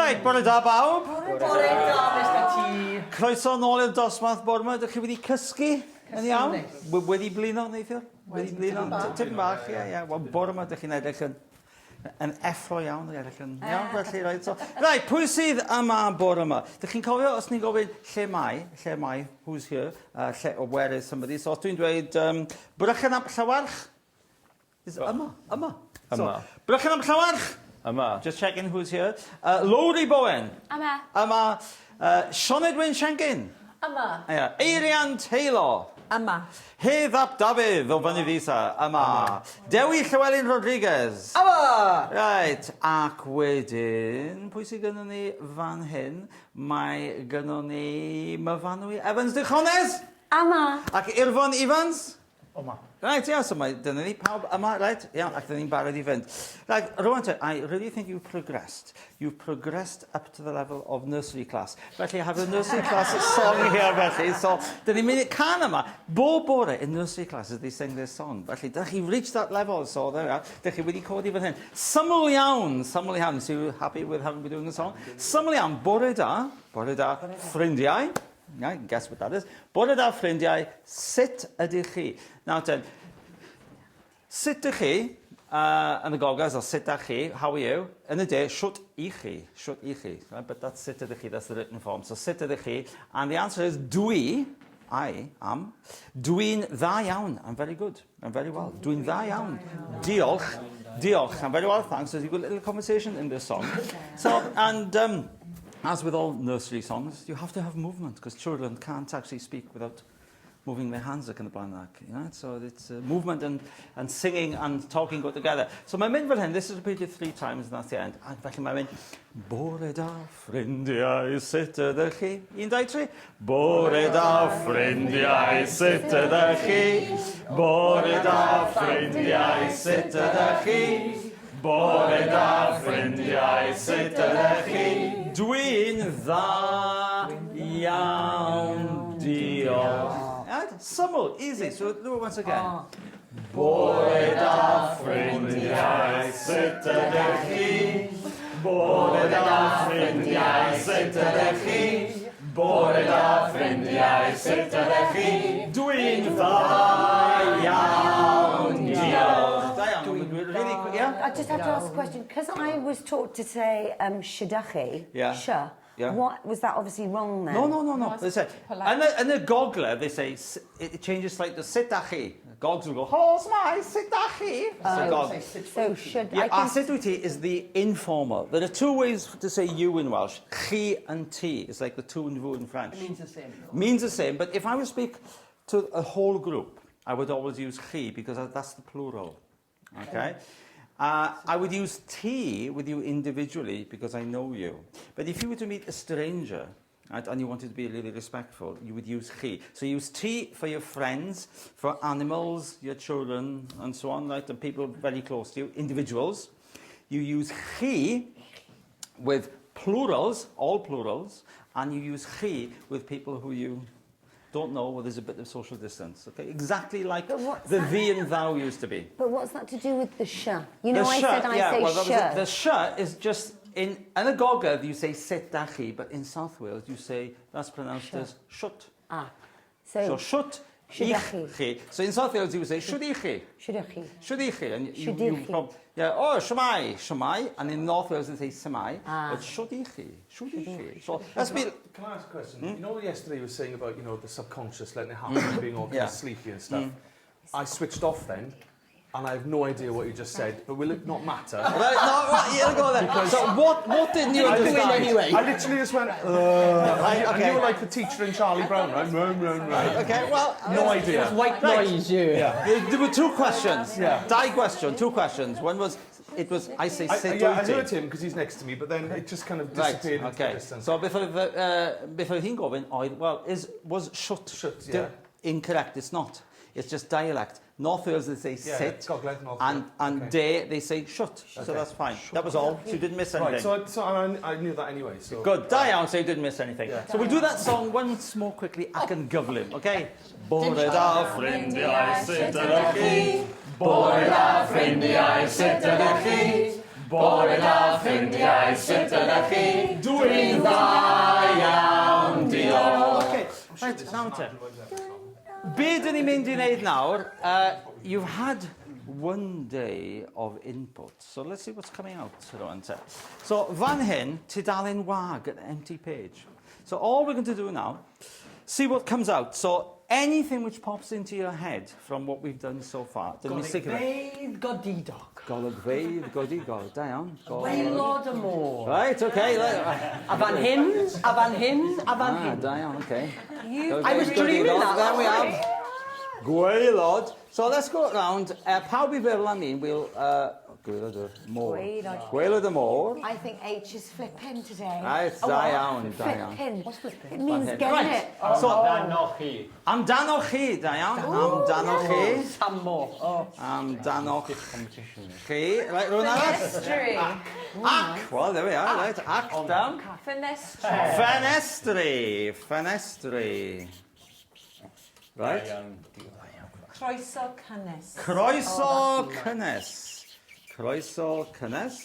Reit, bore da bawb. Bore da, Mr T. Croeso nôl i'r dosbarth bore yma. Ydych chi wedi cysgu? Yn iawn? Wedi blino, neithiwr? Wedi blino? Tipyn bach, ie. Wel, bore yma ydych chi'n edrych yn effro iawn, edrych yn iawn, felly, reit. So, reit, pwy sydd yma bore yma? Dych chi'n cofio, os ni'n gofyn lle mai, who's here, where is somebody? So, os dwi'n dweud, brychan am llawarch? Yma. So, brychan am llawarch? Yma. Just checking who's here. Lowri Bowen? Yma. Sion Edwin Shenkin? Yma. Eirian Taylor? Yma. Hedd ap Dafydd o Fynifisa? Yma. Dewi Llywelyn Rodriguez? Yma. Right, ac wedyn, pwy sydd gynnon ni fan hyn? Mae gynnon ni Myfanwy Evans de Jones? Yma. Ac Irfon Evans? Yma. Right, yeah, so dyna ni pawb yma, right? Yeah, ac dyna ni'n barod I fynd. Like, rwan te, I really think you've progressed. You've progressed up to the level of nursery class. Felly, I have a nursery class song here, felly. So, dyna ni'n mynd i'r can yma. Bob bore in nursery classes, they sing this song. Felly, dych chi reached that level, so there we are. Dych chi wedi codi fan hyn. Syml iawn. So you happy with having been doing the song? Syml iawn, bore da, ffrindiau. Yeah, you can guess what that is. Bore da ffrindiau, sut ydych chi? Now then, sut ydych chi, yn y gogledd, or sut ydych chi, how are you? Yn y de, shwt I chi. Right? But that's sut ydych chi, that's the written form. So sut ydych chi, and the answer is I am. Dwi'n dda iawn, I'm very good, I'm very well. Dwi'n dda iawn. Diolch, I'm very well, thanks. There's a good little conversation in this song. So, and as with all nursery songs, you have to have movement, because children can't actually speak without moving their hands ac yn y blaen ac, you know? So it's movement and singing and talking go together. So mae'n mynd fel hyn, this is repeated 3 times and that's the end. A felly mae'n mynd, bore da ffrindiau, sut ydych chi? 1, 2, 3. Bore da ffrindiau, sut ydych chi? Bore da ffrindiau, sut ydych chi? Bore da ffrindiau, sut ydych chi? Dwi'n dda iawn, diolch. Syml, easy. So do it once again. Bore da ffrindiau, sut ydych chi? Bore da ffrindiau, sut ydych chi? Bore da ffrindiau, sut ydych chi? Dwi'n dda iawn, diolch. Da iawn. Really quick, yeah? I just have to ask a question, because I was taught to say shadachi. Yeah. Sha. Yeah. What was that obviously wrong then? No. They say, and the goggler, they say, it changes slightly to sitachi. Gogs will go, hos mai, sitachi. So should yeah, I assiduity is the informal. There are 2 ways to say you in Welsh. Chi and ti. It's like the tu and vous in French. It means the same. Means the same, but if I would speak to a whole group, I would always use chi because that's the plural. Okay? I would use tea with you individually because I know you. But if you were to meet a stranger, right, and you wanted to be really respectful, you would use chi. So you use tea for your friends, for animals, your children, and so on, right, and people very close to you, individuals. You use chi with plurals, all plurals, and you use chi with people who you don't know, where there's a bit of social distance. Okay, exactly like the thee and thou used to be. But what's that to do with the sha? You know, I say sha. The sha is just in a Gogledd you say sit dachi, but in South Wales you say that's pronounced as shut. Ah, so shut. Shudachi. So in South Wales you would say shudichi. Shudachi. And you oh shamai, and in North Wales they say samai, but shudichi. So let's be. Can I ask a question? You know, yesterday you were saying about the subconscious letting it happen, being all kind of sleepy and stuff. I switched off then. And I have no idea what you just said, but will it not matter? Right, go then. So what didn't you understand? Anyway. I literally just went, and you were like the teacher in Charlie Brown, right? Right. Okay, well... No idea. It was white noise, yeah. There were 2 questions. Yeah. 2 questions. One was, I say sit I heard him because he's next to me, but then it just kind of disappeared into the distance. So before hi'n gofyn, was shut incorrect? It's not. It's just dialect. North Wales they say sit, and day they say shut. Okay. So that's fine. That was all. So you didn't miss anything. Right. So I knew that anyway. So good. Da iawn, so you didn't miss anything. Yeah. So we'll do that song once more quickly ac yn gyflym, okay? Bore da ffrindiau, sut ydych chi? Bore da ffrindiau, sut ydych chi? Bore da ffrindiau, sut ydych chi? Dwi'n dda iawn, diolch. Okay, right, nawr te. Be dyn ni'n mynd i wneud nawr, you've had one day of input, so let's see what's coming out rwan te. So fan hyn, tudalen wag, an empty page. So all we're going to do now, see what comes out. So anything which pops into your head from what we've done so far. Golygfeydd godidog. Golygfeydd godigol, da iawn. Waelod y môr. Right, okay. A fan hyn, a fan hyn, a fan hyn. Da iawn, okay. I was dreaming that. There we have. Gwaelod. So let's go around. Pawb i feddwl am un, we'll... Gwaelod y môr. Gwaelod y môr. I think H is flipping today. Right, da iawn, da iawn. Flipping. What's flipping? It means get Right. it. So, Amdanoch chi. amdanoch chi, da iawn. Amdanoch chi. Sammo. Oh. Amdanoch chi. Right, rhywun arall? Ffenestri. Ac. Well, there we are, right. Ac down. Ffenestri. Ffenestri. Ffenestri. Right. Croeso cynnes. Croeso cynnes. Croeso cynnes.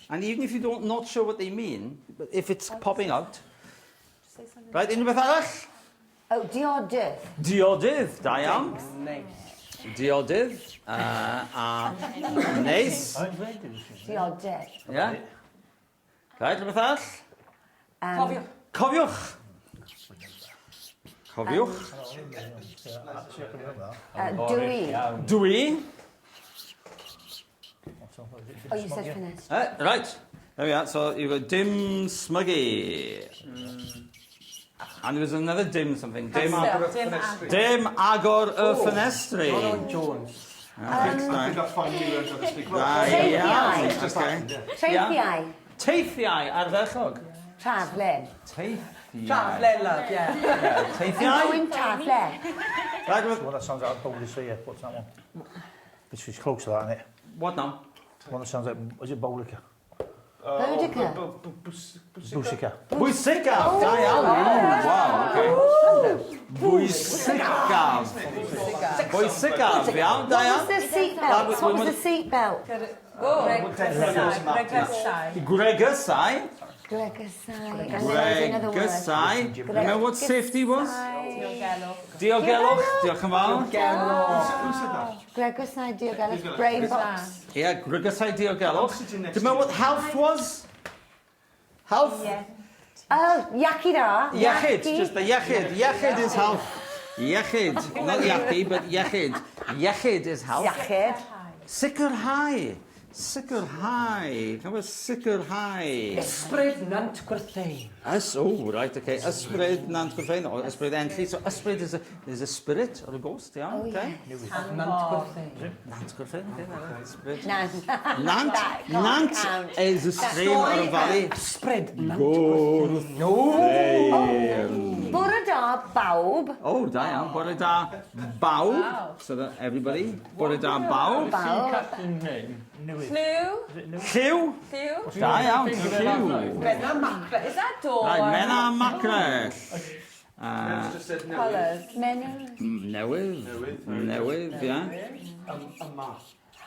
And even if you don't not sure what they mean, but if it's popping out. Right, unrhyw beth arall? Oh, diodydd. Diodydd, da iawn. Nice. Diodydd. A neis. Diodydd. Yeah. Right, rhywbeth arall? Cofiwch. Cofiwch. Cofiwch. Dwi. Dwi. Oh, you said finish. Right. There we are. So you've got dim smuggy. And there was another dim something. Dim agor y ffenestri. John Jones. I think I'll find you learned how to speak Yeah, Teithiau. okay. Treithiau. Teithiau ardderchog. Traflen. Teithiau. Traflen, love, yeah. Teithiau. Going traflen. Right, Well, that sounds like a Polish here. What's that one? It's close to that, isn't it? what now? One that sounds like, is it Boudica? Boudica. Boudica. Bwysicaf. Da iawn. Wow, okay. Bwysicaf. Bwysicaf, iawn, da What iawn. was the seatbelt? What was the seatbelt? Regresau. Gregusau. Gregusau. And then there was another word. Gregusau. Remember what safety was? Diogelwch. Diogelwch. Diolch yn fawr. Gregusau, diogelwch, brain box. Yeah, Gregusau diogelwch. Do you remember what health was? Health? Oh, iechyd. Iechyd, just the iechyd. Iechyd is health. Iechyd, not iechyd, but iechyd. Iechyd is health. Iechyd. Sicrhau. Sicrhau. How about sicrhau? Ysbryd nant gwerthu. Oh, right, okay. Ysbryd nant gwrthyn, or ysbryd entry. So ysbryd is a spirit or a ghost, yeah? Oh, Okay. yes. Nant gwerthu. Nant gwrthyn, okay. Ysbryd. Nant. Nant is a stream or a valley. Ysbryd nant Gwrth. Bore da bawb. Oh, da iawn. Bore da bawb. So that everybody. Bore da bawb. Lliw. Lliw. Lliw. Da iawn. Lliw. Menna macra. Is that door? Right, mena macrell. Colours. Newydd. Newydd, yeah.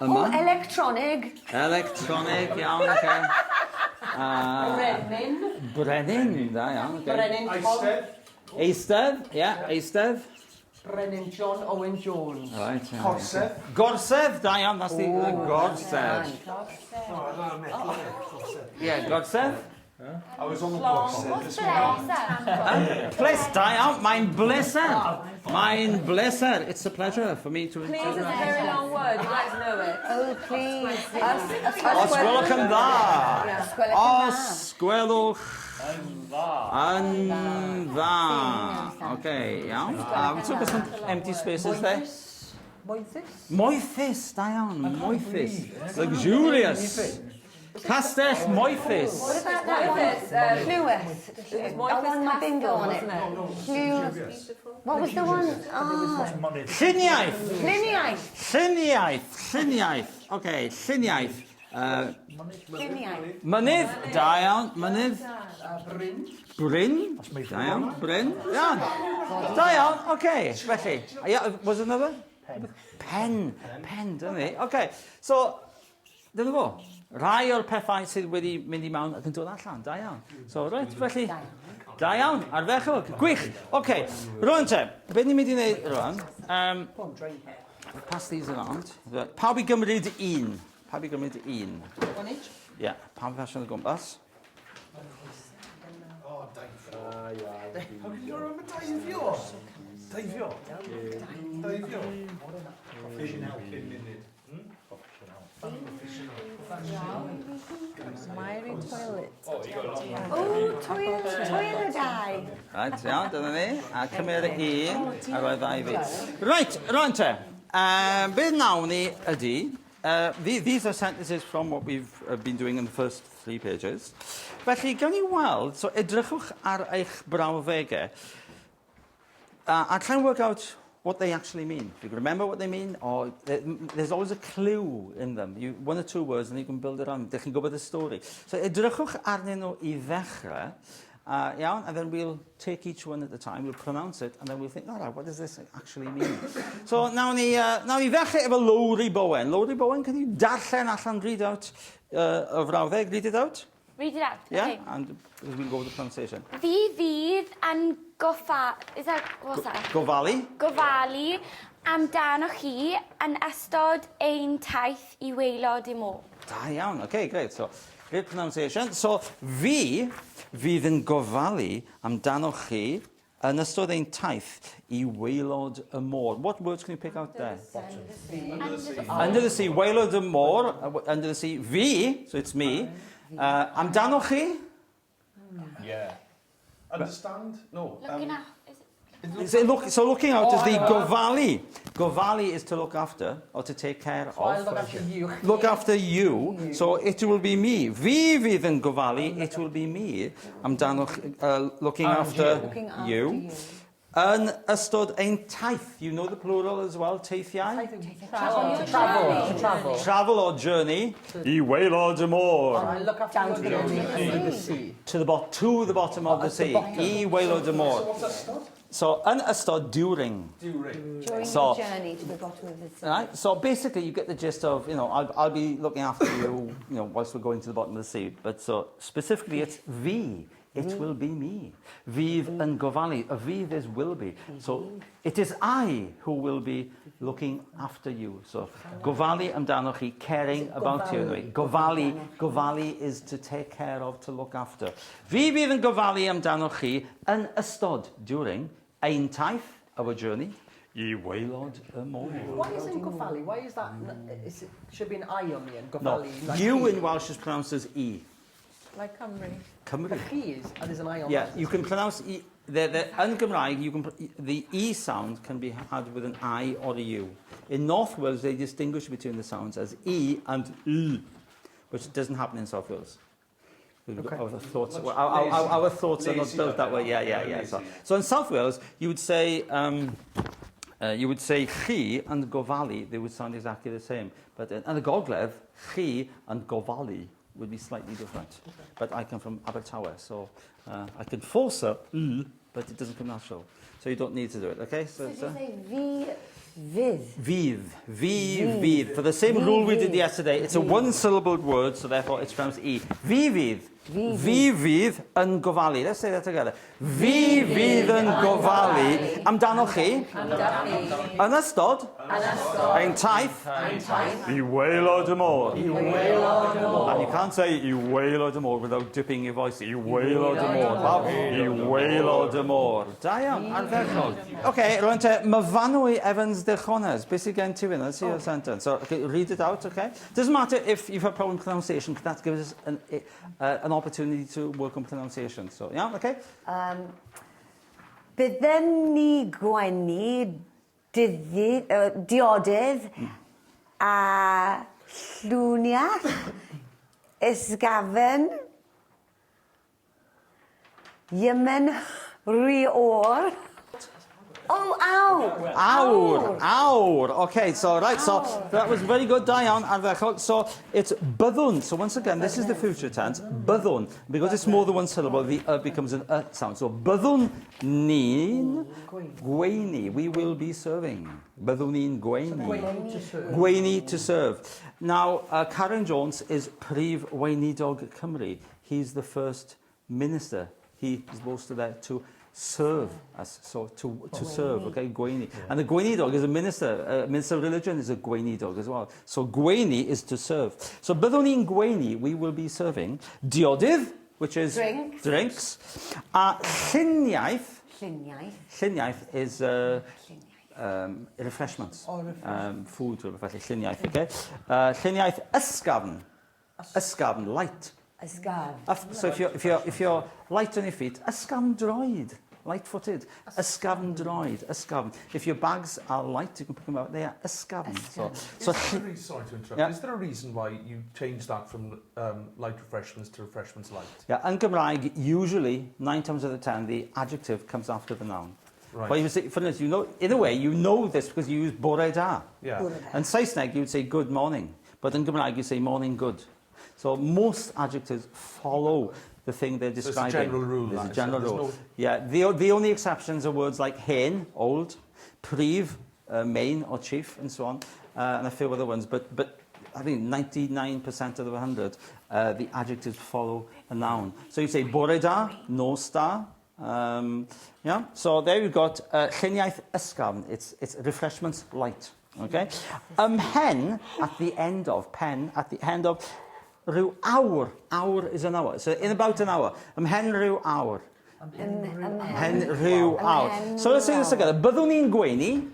Oh, Yma. electronic. Electronic, iawn, okay. Brenin. Brenin, da iawn, okay. Brenin Tom. Eistedd, yeah, eistedd. Brenin John Owen Jones. Right. Corsedd. Gorsedd, da iawn, that's the gorsedd. Yeah, gorsedd. I was on the Gorsedd this morning. Bliss, da iawn, mae'n bleser. Mae'n bleser. It's a pleasure for me to... Please, it's a very long word. You guys know it. Oh, please. Os gwelwch yn dda. Os gwelwch yn dda. Okay, iawn. We took some empty spaces there. Moethus. Moethus, da iawn, moethus. Luxurious. Castell moethus. What about that one? Lewis. I won my bingo on it. Lewis. What was the one? Oh, Lluniaeth. Lluniaeth. Lluniaeth. Lluniaeth. Okay, lluniaeth. Lluniaeth. Mynydd, da iawn, mynydd. Bryn. Bryn, da iawn, Bryn. Iawn. Da iawn, okay, felly. Yeah, was another? Pen. Pen, didn't it? Okay, so dyna fo. Rai o'r pethau sydd wedi mynd I mewn ac yn dod allan. Da iawn. So, right, felly... Da iawn, arfechog. Gwych. OK, rwan te. Be ni'n mynd I wneud rwan? Pass these around. Pawb I gymryd un. Pawb I gymryd un. One each? Yeah, pawb fashion o gwmpas. Daifio? Mairy toilet. O, toilet dau. Right, iawn, dyna ni. A cymryd un, a rhoi ddau fi. Right, rwan te. Be nawn ni ydy, these are sentences from what we've been doing in the first 3 pages. Felly, gawn ni weld, so edrychwch ar eich brawddegau, and try and work out what they actually mean. If you can remember what they mean, or there's always a clue in them. 1 or 2 words, and you can build it on. Dych chi'n gwybod y stori. So, edrychwch arnyn nhw I ddechrau, iawn, and then we'll take each one at a time, we'll pronounce it, and then we'll think, all right, what does this actually mean? So, nawn ni ddechrau efo Lowry Bowen. Lowry Bowen, can you darllen allan, read out y frawddeg, read it out? Read it out. Yeah, Okay. and we'll go with the pronunciation. Fi fydd yn is that, what's that? Gofalu. Gofalu amdanoch chi yn ystod ein taith I waelod I môr. Da iawn, okay, great. So, great pronunciation. So, fi fydd yn gofalu amdanoch chi yn ystod ein taith I waelod y môr. What words can you pick out there? Under the sea. Waelod y môr. Under the sea. Fi, so it's me. Amdanoch chi? Yeah. Understand? No. Looking at... So looking out is the gofalu. Gofalu is to look after or to take care of. I'll look after you. Look after you. So it will be me. Fi fydd yn gofalu, it will be me. Amdanoch, looking after you. Yn ystod ein taith. You know the plural as well, teithiau? Travel. Travel or journey. I waelod y môr. I look after the sea. To the bottom of the sea. I waelod y môr. So, yn ystod, during. During So- the journey to the bottom of the sea. Right? So basically, you get the gist of, I'll be looking after you, whilst we're going to the bottom of the sea. But so specifically, it's vi. It will be me. Fydd yn gofalu. A fydd is will be. So it is I who will be looking after you. So gofalu amdanoch chi, caring about you. Gofalu is to take care of, to look after. Fi fydd yn gofalu amdanoch chi yn ystod, during, ein taith, our journey. I waelod y môr. Why is it Gofalu? Why is that? Should be an I on the end. No, Gofalu. Like you he. in Welsh is pronounced as E. Like Cymru. Cymru. He is, and there's an I on Yeah, that. you can pronounce E. In Gymraeg, the E sound can be had with an I or a U. In North Wales, they distinguish between the sounds as E and E, which doesn't happen in South Wales. Okay. Our thoughts are not built that way. Yeah. So in South Wales, you would say chi and gofalu. They would sound exactly the same. But in the Gogledd, chi and gofalu would be slightly different. But I come from Abertawe, so I can force a but it doesn't come natural. So you don't need to do it, okay? So did you say fydd? Fydd. For the same rule we did yesterday, it's a one-syllabled word, so therefore it's pronounced E. Fi fydd yn gofalu. Let's say that together. Fi fydd yn gofalu amdanoch chi yn ystod ein taith I waelod y môr. And you can't say I waelod y môr without dipping your voice. I waelod y môr. I waelod y môr. Da iawn, arferchol. OK, rwy'n te, myfanwy Evans de Chones. Beth sydd gen ti fyna? Let's see your sentence. So, okay, read it out, OK? Doesn't matter if you've had problem with pronunciation, because that gives us an opportunity to work on pronunciation. So, yeah, OK? Bydden ni gwenu diodydd a llwniach ysgafen ymyn rhi o'r Oh, ow. Awr. Okay, so that was very good, Diane. So it's byddwn. So once again, this is the future tense. Byddwn. Because it's more than one syllable, the becomes an sound. So byddwn ni'n gweini. We will be serving. Byddwn ni'n gweini. Gweini to serve. Now, Karen Jones is Prif Weinidog Cymru. He's the first minister. He is supposed to there to serve us, so to serve, okay, gweini. Yeah. And the gweinidog is a minister of religion is a gweinidog as well. So gweini is to serve. So byddwn ni'n gweini, we will be serving. Diodydd, which is drinks. Lluniaeth. Lluniaeth is refreshments. Food, felly lluniaeth, okay. Lluniaeth ysgafn. Ysgafn, light. So if you're light on your feet, ysgafn droed, light-footed, ysgafn droed, ysgafn. If your bags are light, you can pick them out. They are ysgafn. Sorry to interrupt. Yeah. Is there a reason why you changed that from light refreshments to refreshments light? Yeah, in Gymraeg, usually 9 times out of 10, the adjective comes after the noun. Right. But you say, for instance, you know, in a way, you know this because you use bore da. Yeah. And Saesneg, you would say good morning, but in Gymraeg, you say morning good. So most adjectives follow the thing they're describing. There's a general rule. There's a general rule. Yeah, the only exceptions are words like hen, old, prif, main or chief, and so on, and a few other ones. But I think 99% out of 100, the adjectives follow a noun. So you say bore da, no star. Yeah. So there you've got lluniaeth ysgafn. It's refreshments light. Okay. Hen at the end of rhyw awr. Awr is an hour. So in about an hour. Hen rhyw awr. Hen rhyw awr. So let's say this together. Byddwn ni'n gweini.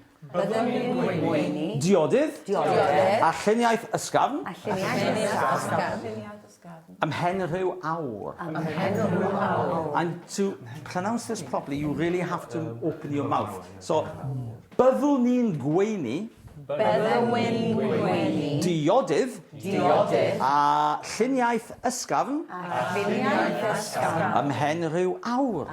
Diodydd. A lluniaeth ysgafn. Hen rhyw awr. And to pronounce this properly, you really have to open your mouth. So, byddwn ni'n gweini. Diodydd. A lluniaeth ysgafn. Hen rhyw awr.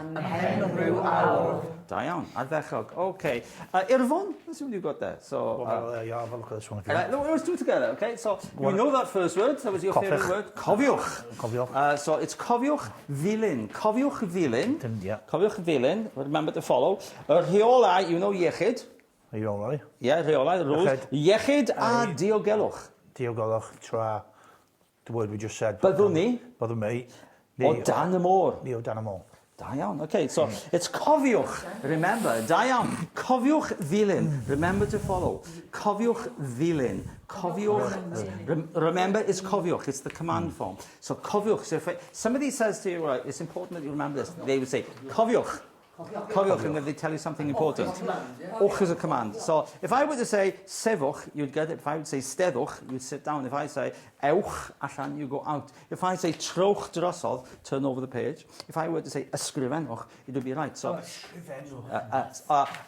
Da iawn, ardderchog. Okay. Irfon, let's see what you've got there. So, yeah, have a look at this one if you want. Let's do it together, okay? So, you know that first word. That was your favourite word. Cofiwch. So, it's cofiwch ddilyn. Cofiwch ddilyn. Yeah. Cofiwch ddilyn. Remember to follow. Rheolau, you know iechyd. Rheolau. Yeah, rheolau, the rules. Iechyd a diogelwch. Diogelwch, tra, the word we just said. Byddwn ni. Byddwn mi. O dan y môr. Ni o dan y môr. Da iawn. Okay, so it's cofiwch. Remember, da iawn. Cofiwch ddilyn. Remember to follow. Cofiwch ddilyn. Cofiwch. Remember, it's cofiwch. It's the command form. So cofiwch. So if somebody says to you, right, it's important that you remember this. They would say cofiwch. Cofiwch, and then they tell you something important. Och is a command. So if I were to say sefwch, you'd get it. If I would say steddwch, you'd sit down. If I say ewch allan, you go out. If I say trowch drosodd, turn over the page. If I were to say ysgrifennwch, it would be right. So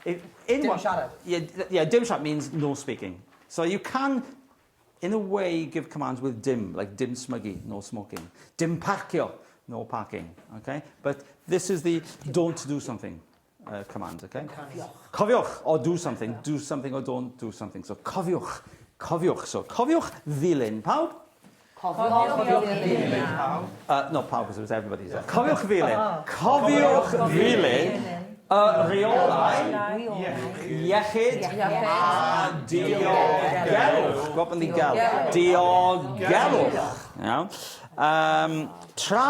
dim siarad. Yeah, dim siarad means no speaking. So you can, in a way, give commands with dim, like dim smuggy, no smoking. Dim parcio, no parking. Okay, but this is the don't do something command. Okay, cofiwch, or do something or don't do something. So cofiwch. So cofiwch ddilyn. Pawb? Cofiwch ddilyn. No, pawb, because it was everybody. So, cofiwch ddilyn. Cofiwch ddilyn. Rheolau, iechyd a diogelwch. Go up on the gal. Diogelwch. Tra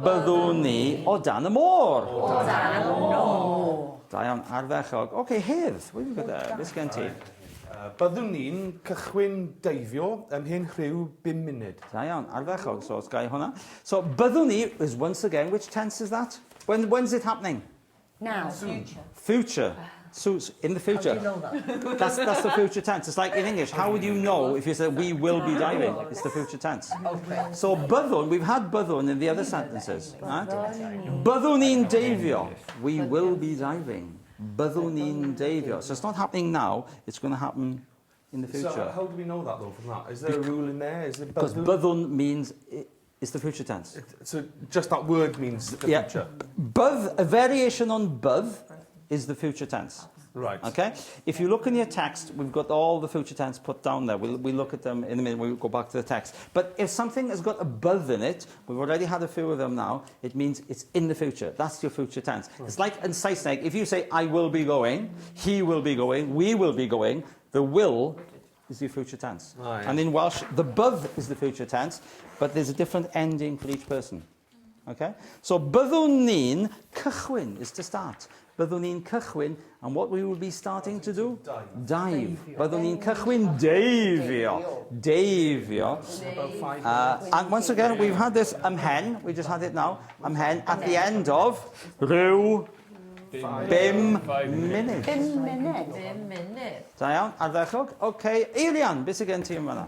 byddwn ni o dan y môr. Da iawn, ardderchog. Okay, Hydd, what have you got there? This gen ti. Byddwn ni'n cychwyn deifio hen rhyw 5 munud. Da iawn, ardderchog, so it's gai hwnna. So, byddwn ni is once again, which tense is that? When's it happening? Now. Future. So, in the future. How do you know that? That's the future tense. It's like in English, how would you know if you say we will be diving? It's the future tense. Okay. So, byddwn, we've had byddwn in the other sentences. Right? Byddwn ni'n deifio. We will be diving. Byddwn ni'n deifio. So, it's not happening now, it's going to happen in the future. So, how do we know that though from that? Is there a rule in there? Is it because byddwn means is the future tense. So just that word means the future. Bydd, a variation on bydd is the future tense. Right. Okay? If you look in your text, we've got all the future tense put down there. We'll look at them in a minute when we go back to the text. But if something has got a bydd in it, we've already had a few of them now, it means it's in the future. That's your future tense. Right. It's like in Saesneg, if you say, I will be going, he will be going, we will be going, the will is your future tense. Oh, yeah. And in Welsh, the bydd is the future tense, but there's a different ending for each person. Okay? So byddwn ni'n cychwyn is to start. Byddwn ni'n cychwyn, and what we will be starting to do? Dive. Byddwn ni'n cychwyn deifio. Deifio. And once again, we've had this ymhen, we just had it now, ymhen at the end of rhyw bim munud. Bim munud. Bim munud. Da iawn, ardderchog. OK, Eilian, beth sydd gen ti yn fanna?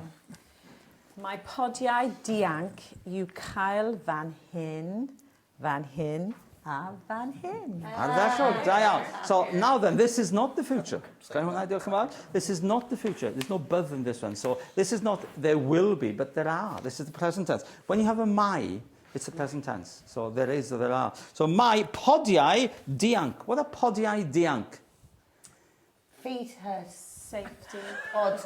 Mae podiau dianc yw cael fan hyn, a fan hyn. Ardderchog, da iawn. So now then, this is not the future. This is not the future. There's no bydd in this one. So this is not there will be, but there are. This is the present tense. When you have a mai, it's the present tense. So there is, there are. So mai podiau dianc. What are podiau dianc? Feet hurt. Safety. Pod.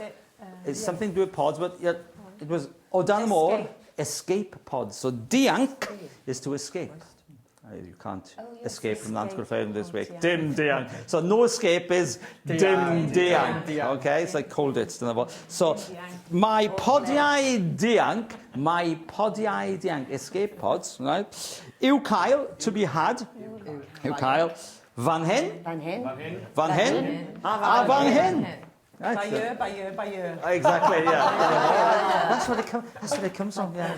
It's something to do with pods, but it was o dan y môr, escape pods. So dianc is to escape. You can't escape from Nantgwrtheuyn this week. Dim dianc. So no escape is dim dianc. Okay, it's like cold it. So my podiau dianc, escape pods, right? Yw cael, to be had. Yw cael. Fan hyn. Fan hyn. Fan hyn. A fan hyn. By year. Exactly, yeah. That's what it comes from, yeah.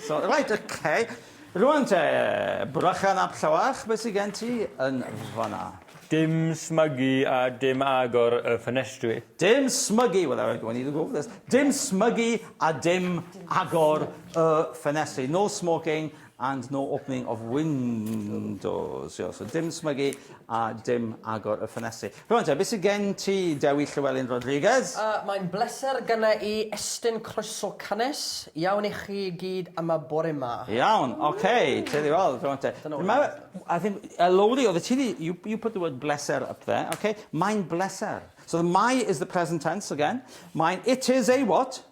So, right, okay. Rwan te, brychan ap llawach, beth sydd gen ti yn fanna? Dim smygu a dim agor y ffenestri. Dim smygu, well, I need to go over this. Dim smygu a dim agor y ffenestri. No smoking and no opening of windows. So dim smygu a dim agor y ffenestri. Rwan te, beth sydd gen ti, Dewi Llywelyn Rodriguez? Mae'n bleser gyda i estyn croeso cynnes. Iawn i chi gyd am y bore yma. Iawn, okay. Te di weld, rwan te. Remember, I think, Elodie, or the TD, you put the word bleser up there, okay? Mae'n bleser. So the my is the present tense again. Mine, it is a what?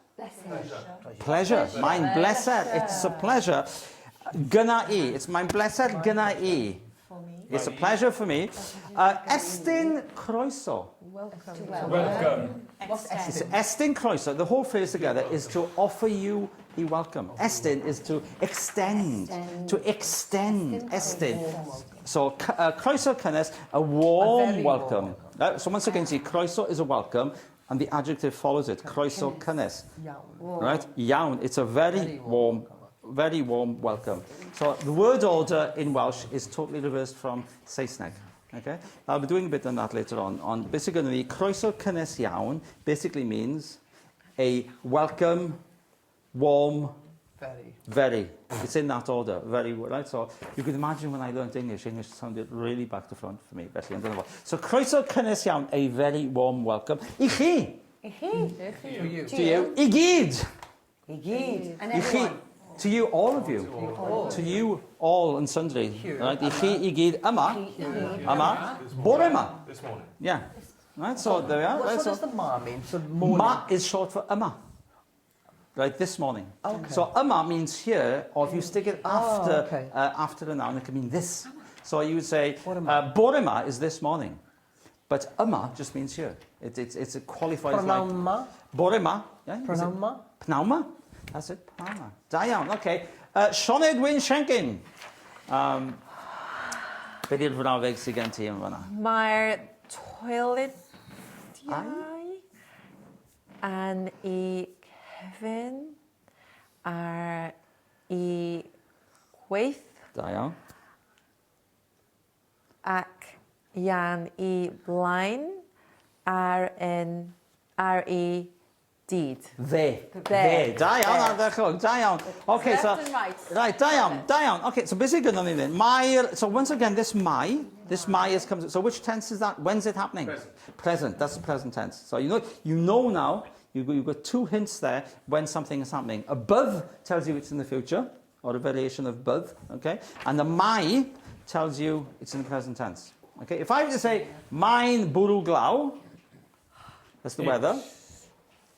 Pleasure. Mae'n bleser. It's a pleasure. Gyna i. It's mae'n bleser gyna i. It's a pleasure for me. Estyn croeso. Welcome. It's estyn croeso. The whole phrase together is to offer you a welcome. Estyn is to extend. To extend. Estyn. So croeso cynnes, a warm welcome. So once again, see, croeso is a welcome, and the adjective follows it. Croeso cynnes. Right? Iawn. It's a very warm welcome. So the word order in Welsh is totally reversed from Saesneg. Okay? I'll be doing a bit on that later on. Basically, croeso cynnes iawn basically means a welcome, warm, very. It's in that order, very, right? So you could imagine when I learned English sounded really back to front for me. So croeso cynnes iawn, a very warm welcome. I chi. I chi. To you. I gyd. I gyd. And I chi. To you, all of you. To you, all and sundry. Right? I chi, I gyd, yma. Bore yma. This morning. Yeah. Right, so there we are. What does the ma mean? So morning. Ma is short for yma. Right, this morning. Okay. So yma means here, or if you stick it after after a noun, it can mean this. So you would say, bore yma is this morning. But yma just means here. It's a qualified Pronoun ma? Bore yma. Yeah, Pronoun ma? Pnauma? That's it, pnauma. Da iawn, okay. Sean Edwin Shenkin. Beth yw'r frawddeg sydd gen ti yn fanna? Mae'r toilediau yn I cefn ar I gweith Da iawn. ac Ian I blaen ar I dyd. Fe. Da iawn, ardderchog, da iawn. Okay, so, Left and right. right, da iawn. Okay, so beth sydd gyda ni then? So once again, this mai is comes. So which tense is that? When's it happening? Present. That's the present tense. So you know now. You've got 2 hints there when something is happening. Above tells you it's in the future, or a variation of both, okay? And the mai tells you it's in the present tense. Okay? If I were to say, mae'n bwrw glaw, that's the weather.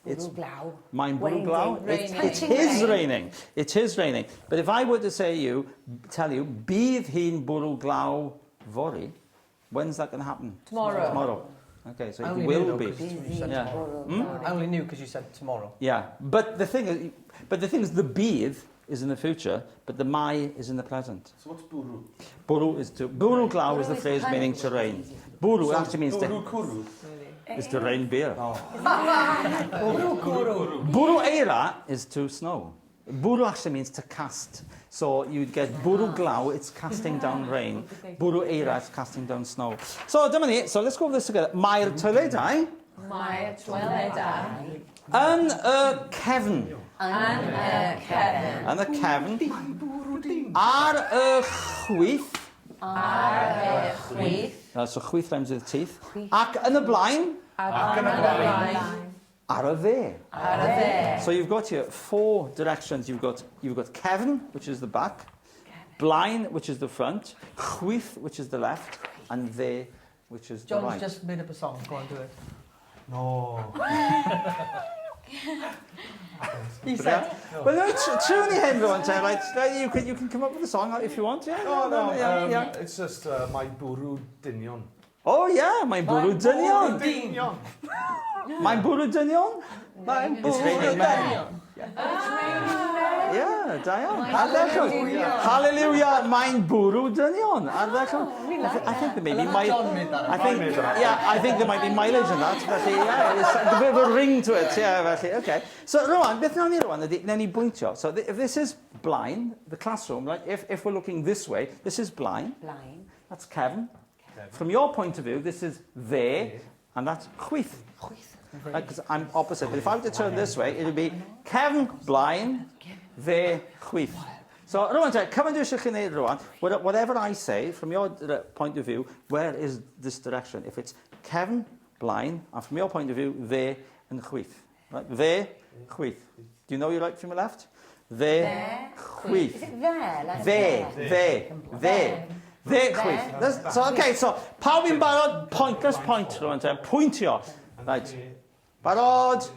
It's mae'n bwrw glaw. It is raining. It is raining. But if I were to tell you, bydd hi'n bwrw glaw fory, when's that going to happen? Tomorrow. Tomorrow. Okay, so I it only will knew be. because you said Yeah. tomorrow. I only knew because you said tomorrow. Yeah, but the thing is, the bydd is in the future, but the mai is in the present. So what's bwrw? Bwrw glaw is the phrase meaning to rain. Bwrw actually means Bwrw is to rain beer. Bwrw. Bwrw eira is to snow. Bwrw actually means to cast. So you'd get bwrw glaw, it's casting down rain. Bwrw eira is casting down snow. So dyma ni, so let's go over this together. Mae'r toiledau Mae'r toiledau yn y cefn. yn y cefn. Yn y cefn. Ar y chwith. Ar y chwith. So chwith rhymes with teeth. Ac yn y blaen. Ac yn y blaen. Ar y dde. Ar y dde. So you've got here 4 directions. You've got cefn, which is the back. Blaen, which is the front. Chwith, which is the left. And dde, which is the John's right. just made up a song. Go on, do it. No. He said. Well, no, truly hyn, rwan, te. Right, you can come up with a song if you want, yeah? No, yeah. it's just my bwrw dynion. Oh, yeah, mae'n bwrw dynion. Mae'n bwrw dynion? It's raining men. Yeah, da iawn. Ardderchog. Hallelujah, mae'n bwrw dynion. Ardderchog. I think there may be I think there might be mileage in that. Felly, yeah, it's a bit of a ring to it. Yeah, felly, okay. So, rwan, beth nawn ni rwan, nawn ni bwyntio. So, if this is blaen, the classroom, right, if we're looking this way, this is blaen. Blaen. That's cefn. From your point of view, this is dde, and that's chwith. Because I'm opposite. But if I were to turn this way, it would be cefn, blaen, dde, chwith. So, rwan, come and do chi neud rwan. Whatever I say, from your point of view, where is this direction? If it's cefn, blaen, and from your point of view, dde and chwith. Right? Dde, chwith. Do you know your right from your left? Dde, chwith. Is it there? Like Dde. Dde, chwith. So, okay, so, pawb i'n barod? Let's point rwan, te. Pwyntio. Right. Barod.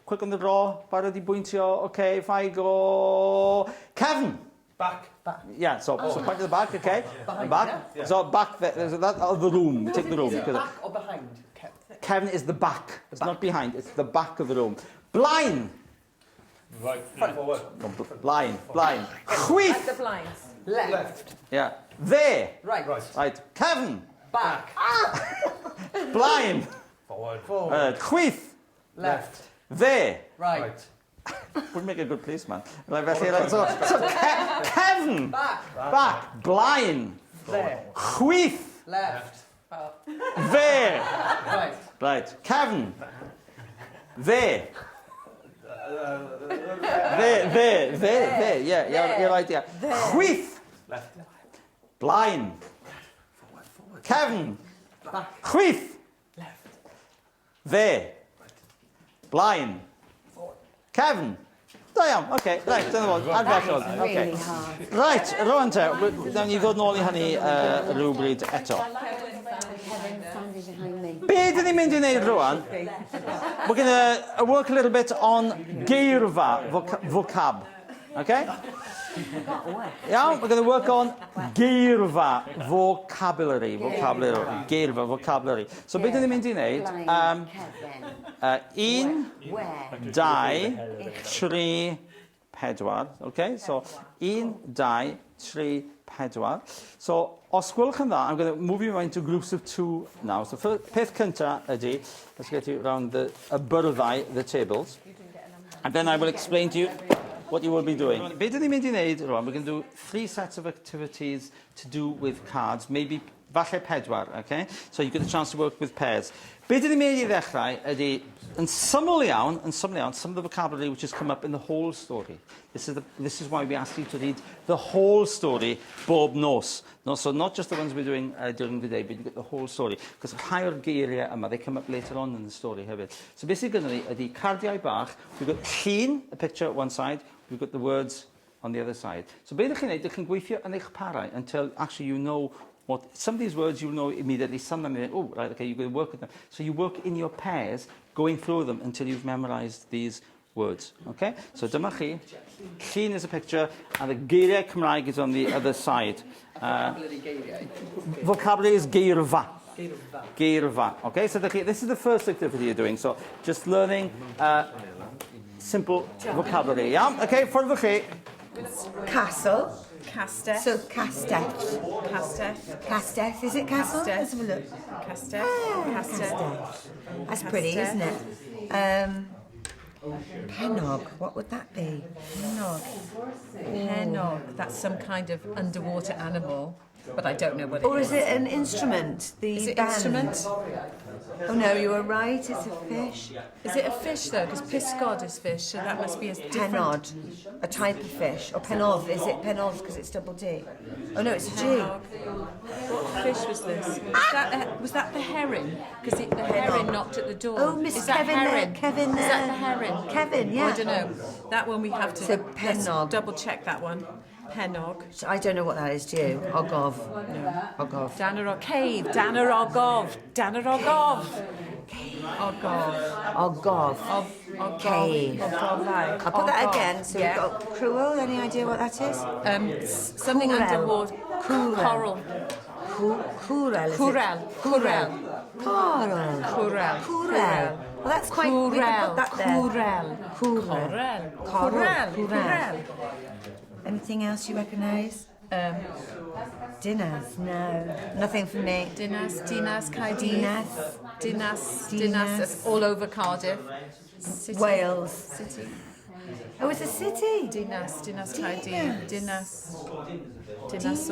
Quick on the draw. Barod I bwyntio. Okay, if I go... Cefn. Back. Yeah, so point to the back, okay? Back. Yeah. So back there. There's that of the room. Take the room. Back or behind? Cefn is the back. It's not behind. It's the back of the room. Blaen. Right. Forward. Blaen. Chwith. Like the blinds. Left. Yeah. Dde. Right. Right. Cefn. Back. Blaen. Forward. Chwith. Left. Dde. Right. Would make a good policeman. Like, so cefn. Back. Blaen. There. Chwith. Left. Dde. Right. Right. Cefn. Dde. There. Yeah, you're right, yeah. Chwith. Left. Blaen. Cefn. Chwith. Left. Dde. Blaen. Cefn. Da iawn, okay, right, dyna fo, arferol. Okay. really hard. Right, rwan te, nawn ni ddod nôl I hynny rhywbryd eto. Kevin standing behind me. Be dyn ni'n mynd I wneud rwan? We're going to work a little bit on geirfa, vocab. Okay? Yeah, we're going to work on geirfa, vocabulary. Geirfa, vocabulary. So be dyn ni'n mynd I wneud? Blaen, Kevin. Un, Where? 2, 3, 4. Okay? So, 1, 2, 3, 4. So, os gwelwch yn dda, I'm going to move you into groups of 2 now. So, peth cynta ydy, let's get you around the byrddau, the tables. And then I will explain to you what you will be doing. Be dyn ni'n mynd I wneud rwan? We're going to do 3 sets of activities to do with cards. Maybe falle pedwar, okay? So you get a chance to work with pairs. Be dyn ni'n mynd i ddechrau ydy, yn syml iawn, some of the vocabulary which has come up in the whole story. This is why we ask you to read the whole story bob nos. No, so not just the ones we're doing during the day, but you get the whole story. Because rhai o'r geiriau yma, they come up later on in the story hefyd. So basically gyda ni ydy cardiau bach, we've got llun, a picture at one side, we've got the words on the other side. So be ydych chi'n neud, ydych chi'n gweithio yn eich parau until actually you know what, some of these words you know immediately, some of them you think, oh, right, okay, you're going to work with them. So you work in your pairs, going through them until you've memorised these words. Okay? So dyma chi, llun is a picture, and the geiriau Cymraeg is on the other side. Vocabulary is geirfa. Geirfa. Okay, so this is the first activity you're doing. So just learning simple vocabulary. Yeah? Okay, for chi. Castle. Castell. So, castell. Castell. Castell, is it castle? Castell. Let's have a look. Castell. Castell. That's pretty, isn't it? Pennog, what would that be? Pennog. Pennog. That's some kind of underwater animal, but I don't know what it is. Or is it an instrument? Is it band? instrument? Oh no, you were right, it's a fish. Is it a fish though? Because piscod is fish, so that must be a different... Penod, a type of fish. Or penod, is it penod because it's double D? Oh no, it's a G. Pennog. What fish was this? Was that the herring? Because the herring knocked at the door. Oh, Miss Is that Kevin herring? there, Kevin Is there. that the herring? Kevin, yeah. Oh, I don't know. That one we have to... So, let's pennog. double check that one. Pennog. So I don't know what that is, do you? Ogov. Ogov. Danarog. Cave. Danarogov. Danarogov. Ogov. Ogov. Ogov. Cave. Ogofau. I'll put that Ogov. again. So Yeah. we've got cruel. Any idea what that is? Something Coral. underwater. Coral. Coral. Coral. is it? Coral. Coral. Coral. Coral. Coral. Well, that's quite... We can put that there. Coral. Coral. Coral. Coral. Coral. Anything else you recognise? Dinners? No. Nothing for me. Dinas, Caerdydd. Dinas. Dinas. Dinas. That's all over Cardiff. City. Wales. City. Oh, it's a city. Dinas Caerdydd. Dinas. Dinas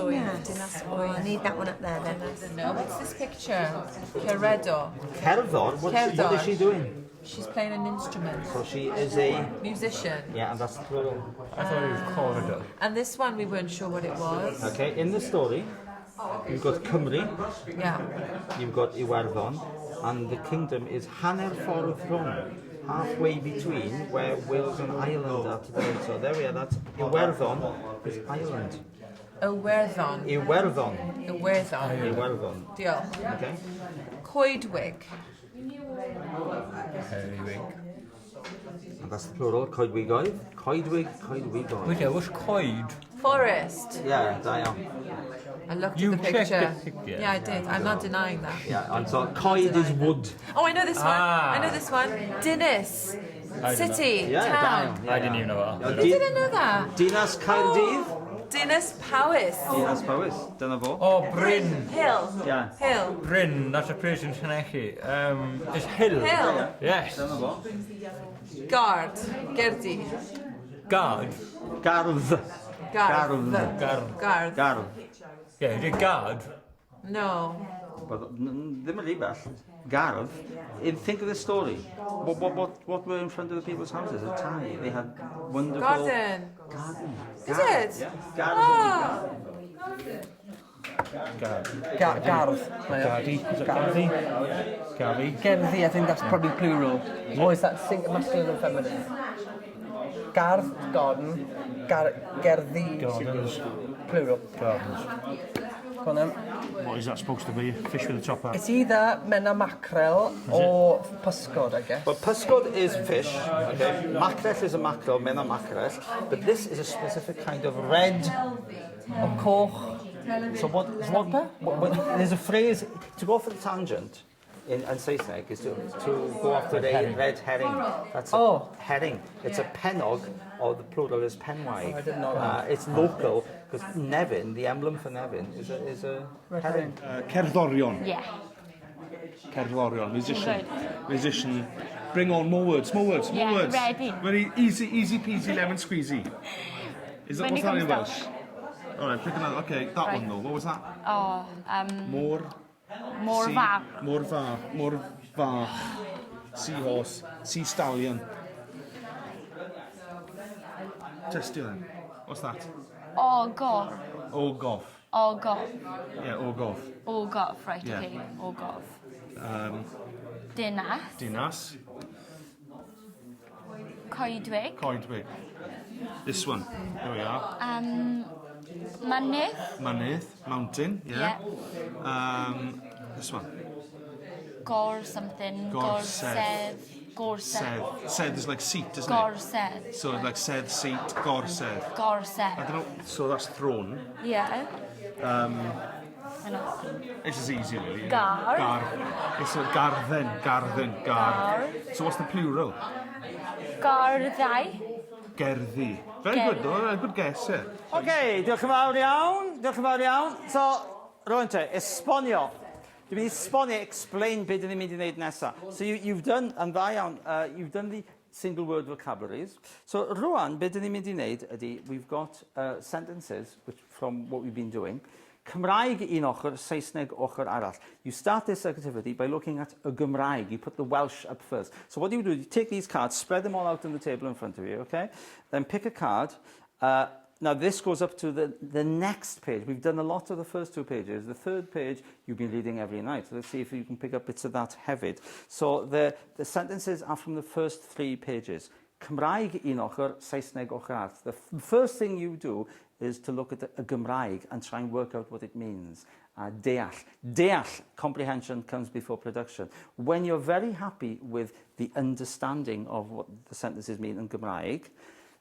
Oh, I need that one up there then. No, what's this picture? Cerredo. Cerddor? What is she doing? She's playing an instrument. So she is a... Musician. Yeah, and that's the plural. I thought it was corridor. And this one we weren't sure what it was. Okay, in the story, you've got Cymru, Yeah. you've got Iwerddon, and the kingdom is hanner ffordd rhwng, halfway between where Wales and Ireland are today. So there we are, that's Iwerddon is Ireland. Iwerddon. Iwerddon. Iwerddon. Iwerddon. Diolch. Okay. Coedwig. And that's the plural, coedwigoedd. Coedwig, coedwigoedd. Wait, what's coed? Forest. Yeah, da iawn. I looked You at the checked picture. the picture. Yeah, I did. I'm not denying that. Yeah, and so coed is wood. Oh, I know this one. Ah. I know this one. Dinas. City. Yeah, Town. I didn't even know that. You didn't know that? Dinas Caerdydd. Dinas Powys. Dinas Powys. Dyna fo. Oh, Bryn. Hill. Yeah. Hill. Bryn, that's a place in Llanelli. It's Hill. Hill. Yes. Dyna fo. Guard. Gerdi. Guard. Gardd. Guard. Guard. Guard. Gardd. Yeah, is it guard? No. Ddim yn rhy bell. Gardd. Think of the story. What were in front of the people's houses? A tie. They had wonderful... Garden. Garden. Is it? Yeah. Garden. Ah. Gardd. Gardy. Is it Gardy? Gardy. Gerddi, I think that's probably plural. Or is that masculine and feminine? Gardd, garden. Gerddi, Gardens. plural. Gardens. Go on then. What is that supposed to be? Fish with a top hat? It's either menna mackerel or pysgod, I guess. Well, pysgod is fish. Okay. Mackerel is a mackerel, men are mackerel. But this is a specific kind of red Or coch. So what there's a phrase, to go off the tangent in Saesneg is to go after a red herring. That's a herring. It's a pennog, or the plural is penwag. I didn't know that. It's local, because Nevin, the emblem for Nevin, is a herring. Gerddorion. Yeah. Cerddorion, musician. Bring on more words. Yeah, words. ready. Very easy peasy, lemon squeezy. What's that in Welsh? Alright, pick another. Okay, that one though. What was that? Oh, More. Môr fach. More fach. Seahorse. Sea stallion. Testio then. What's that? Ogor. Ogof. Ogof. Yeah, ogof. Ogof, right, Yeah. okay. Ogof. Dinas. Dinas. Coedwig. Coedwig. This one. There we are. Mynydd. Mynydd. Mountain. Yeah. This one. Gor something. Gorsedd. Gorsedd. Sedd is like seat, isn't it? Gorsedd. So like sedd, seat, gorsedd. I Gorsedd. don't know. So that's throne. Yeah. This is easy, really. Gar. Gar. It's a garden. Gar. So what's the plural? Garddau. Gerddi. Very good, though. Good guess, yeah. OK, diolch yn fawr iawn. Diolch yn fawr iawn. So, rwan te, esbonio. Dwi'n mynd i esbonio, explain beth ydym mynd i wneud nesaf. So you've done, yn dda iawn, you've done the single word vocabularies. So rwan, beth ydym mynd i wneud ydy, we've got sentences which, from what we've been doing. Cymraeg un ochr, Saesneg ochr arall. You start this activity by looking at a Gymraeg. You put the Welsh up first. So what do? You take these cards, spread them all out on the table in front of you, okay? Then pick a card. Now this goes up to the next page. We've done a lot of the first two pages. The third page you've been reading every night. So let's see if you can pick up bits of that hefyd. So the sentences are from the first 3 pages. Cymraeg un ochr, Saesneg ochr arall. The first thing you do is to look at a Gymraeg and try and work out what it means. Deall. Deall, comprehension comes before production. When you're very happy with the understanding of what the sentences mean in Gymraeg,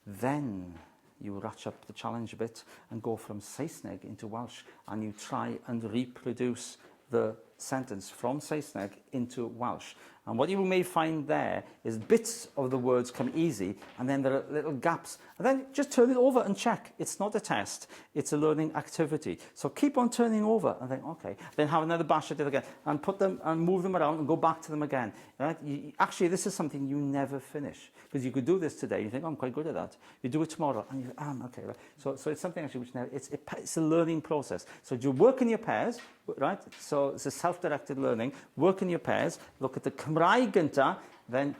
then you ratchet up the challenge a bit and go from Saesneg into Welsh, and you try and reproduce the sentence from Saesneg into Welsh. And what you may find there is bits of the words come easy, and then there are little gaps. And then just turn it over and check. It's not a test, it's a learning activity. So keep on turning over and think, okay. Then have another bash at it again, and put them and move them around and go back to them again. Right? Actually, this is something you never finish. Because you could do this today, you think, oh, I'm quite good at that. You do it tomorrow, and you think, okay. Right? So it's something actually which never, it's a learning process. So you work in your pairs, right? So it's a self-directed learning. Work in your pairs, look at the Cymraeg gynta, then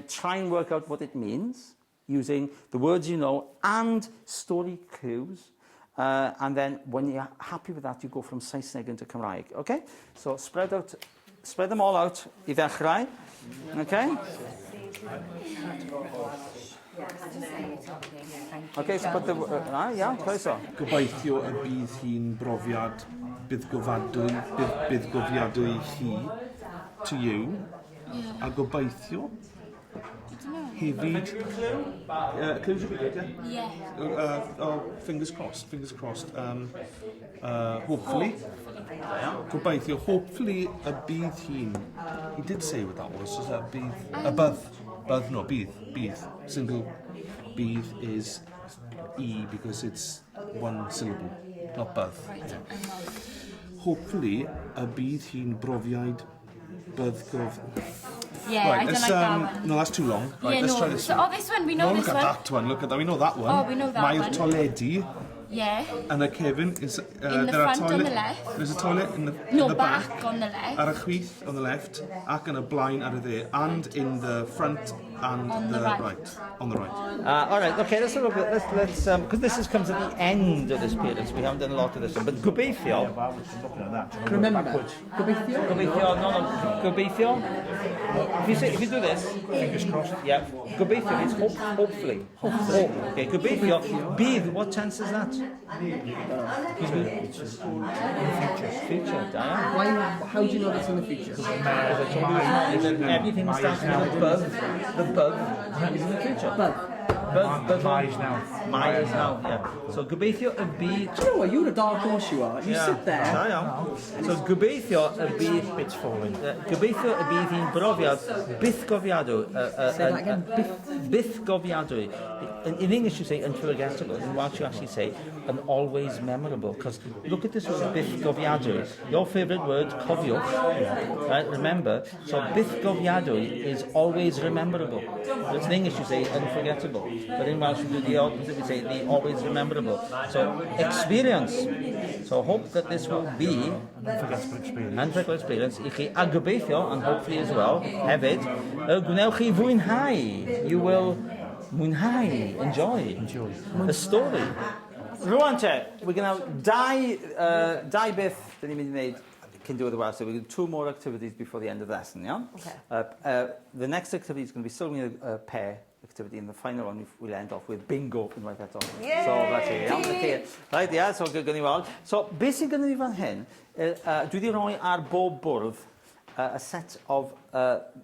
try and work out what it means using the words you know and story clues. And then when you're happy with that, you go from Saesneg into Cymraeg. Okay? So spread them all out I ddechrau. Okay? Okay, so put the... yeah, croeso. Gobeithio y bydd hi'n brofiad bydd gofiadwy chi, to you, a gobeithio hefyd... Clues would be good, yeah? Yeah. Fingers crossed. Hopefully. Gobeithio, hopefully y bydd hi'n... He did say what that was, is that bydd... bydd. Single bydd is E because it's one syllable, not bydd. Hopefully y bydd hi'n brofiad bydd Yeah, right, I don't like that one. No, that's too long. Right, Yeah, let's no. try this So, one. this one, we know this look one. at that one, look at that, we know that one. Oh, we know that Mae'r one. toiledi. Yeah. And a Kevin is... In the front on the left. There's a toilet in the back back. on the left. Ar y chwith on the left, ac yn y blaen ar y dde, and in the front and On the right. On the right. All right, okay, let's look at let's because this comes at the end of this period, so we haven't done a lot of this one. But gobeithio. I was just looking at that. Remember, Gobeithio, no, gobeithio. If you do this, Fingers crossed. yeah, gobeithio means hopefully. Okay, gobeithio. Bydd, what tense is that? Future, Diane. How do you know that's in the future? Everything starts with the bug is in the future. Bug. Mine is now, yeah. So gobeithio y bydd... Do you know what? You're a dark horse, you are. You sit there. So gobeithio y bydd... It's falling. Gobeithio y bydd hi'n brofiad byth gofiadwy. Say that again. Byth gofiadwy. in English you say unforgettable, in Welsh you actually say and always memorable. Because look at this word, byth gofiadwy. Your favourite word, cofiwch, right? Remember. So byth gofiadwy is always rememberable. Whereas in English you say unforgettable, but in Welsh we do the opposite. We say the always rememberable. So experience. So hope that this will be unforgettable experience I chi, a gobeithio, and hopefully as well, hefyd, gwnewch chi fwynhau. You will mwynhau, enjoy the story. Rwan te, we're going to dau byth, dyn ni'n mynd I wneud cyn diwedd y Welsh, so we're going to do 2 more activities before the end of the lesson, yeah? Okay. The next activity is going to be still going to a pair activity, and the final one we'll end off with bingo unwaith eto. Yay! So that's it, yeah? Okay. Right, yeah, so good, going to So, beth sy'n gyda ni fan hyn, dwi wedi rhoi ar bob bwrdd a set of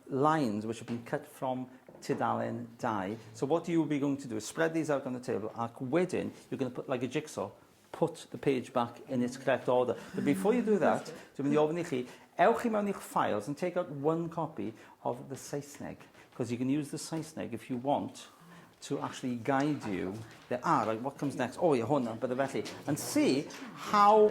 lines which have been cut from tudalen 2. So what you will be going to do is spread these out on the table, ac wedyn, you're going to put, like a jigsaw, put the page back in its correct order. But before you do that, dwi'n mynd I ofyn I chi, ewch I mewn i'ch files and take out 1 copy of the Saesneg, because you can use the Saesneg if you want to actually guide you. Right, what comes next? Oh, yeah, hwnna, but felly. And see how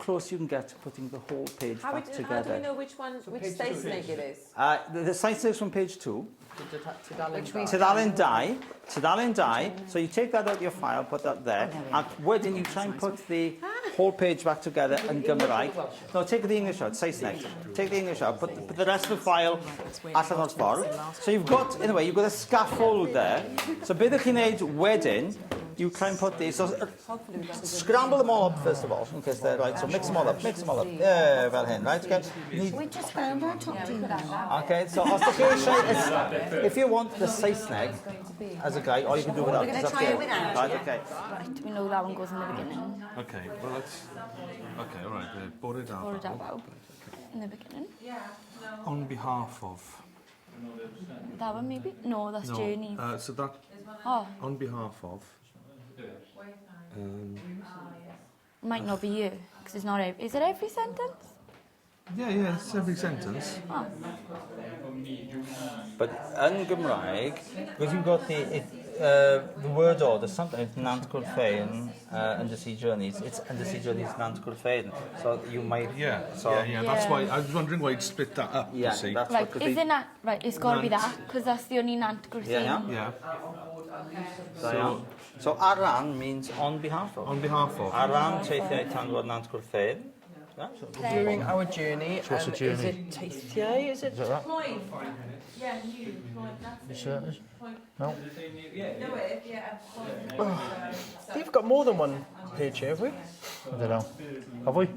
close you can get to putting the whole page back together. How do we know which Saesneg it is? The Saesneg is from page 2. Tudalen 2. Tudalen 2. So you take that out of your file, put that there, and wedyn you try and put the whole page back together in Gymraeg. No, take the English out, Saesneg. Take the English out, put the rest of the file allan o'r ffordd. So you've got, in a way, you've got a scaffold there. So beth ych chi'n neud wedyn, you try and put these, so scramble them all up first of all, in case they're right, so mix them all up, yeah, fel hyn, right, okay? We just found our top team. Okay, so os ydych chi eisiau, if you want the Saesneg as a guide, or you can do without. We're going to try it without. Right, okay. Right, we know that one goes in the beginning. Okay, well let's... Okay, all right, bore it out. Or about in the beginning. On behalf of... That one maybe? No, that's journey. So that... Oh. On behalf of... Might not be you, because it's not every... Is it every sentence? Yeah, it's every sentence. Oh. But in Gymraeg, because you've got the word order, sometimes Nant Gwrthein, undersea journeys, it's undersea journeys Nant Gwrthein. So you might... Yeah, that's why, I was wondering why you'd split that up, you see. That's right, is it not... Right, it's got to be that, because that's the only Nant Gwrthein. Yeah. So aran means on behalf of. On behalf of. Aran teithiau tanwod Nant Gwrthein. During our journey, what's a journey? is it teithiau, is it? Is that right? Point. Yeah, you. Point. You certain? No? You've got more than one page here, have we? I don't know. Have we?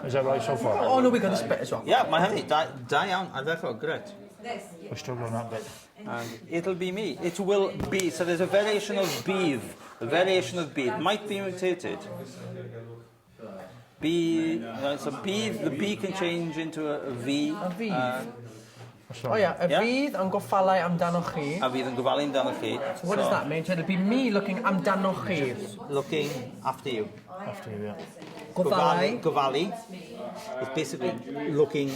Is that right so far? Oh no, we got this bit as well. Yeah, mae hynny, da iawn, a ddechrau, great. We're struggling on that bit. And it'll be me. It will be. So there's a variation of bydd. A variation of bydd might be mutated. So bydd, the B can change into a V. A fydd. Oh yeah, a fydd yn goffalau amdanoch chi. A fydd yn gofalu amdanoch chi. So what does that mean? So it'll be me looking amdanoch chi. Looking after you. After you, yeah. Gofalau. Gofalu is basically looking,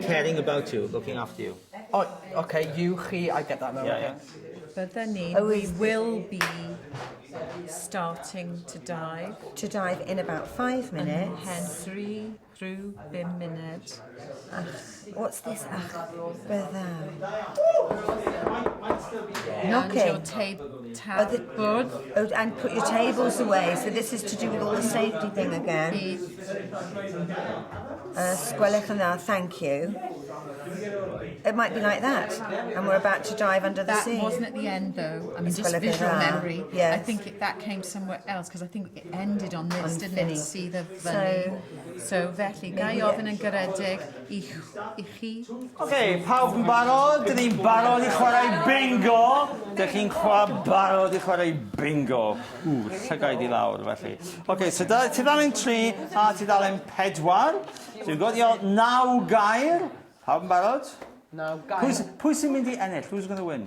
caring about you, looking after you. Oh, okay, you, chi, I get that now. Yeah. But then we will be starting to dive. To dive in about 5 minutes. And 3 through 5 minutes. What's this? Byddai. And Knocking. your tablet. And put your tables away. So this is to do with all the safety thing again. Sgwelwch yn dda, thank you. It might be like that, and we're about to dive under the sea. That wasn't at the end, though. I mean, just visual memory. I think that came somewhere else, because I think it ended on this, didn't it? To see the funny. So felly, gai ofyn yn garedig I chi. Okay, pawb yn barod? Dyn ni'n barod I chwarae bingo. Dych chi'n barod I chwarae bingo. Llygau di lawr, felly. Okay, so tudalen 3 a tudalen 4. So you've got your 9 gair. Pawb yn barod? 9 gair. Pwy sy'n mynd I ennill? Who's going to win?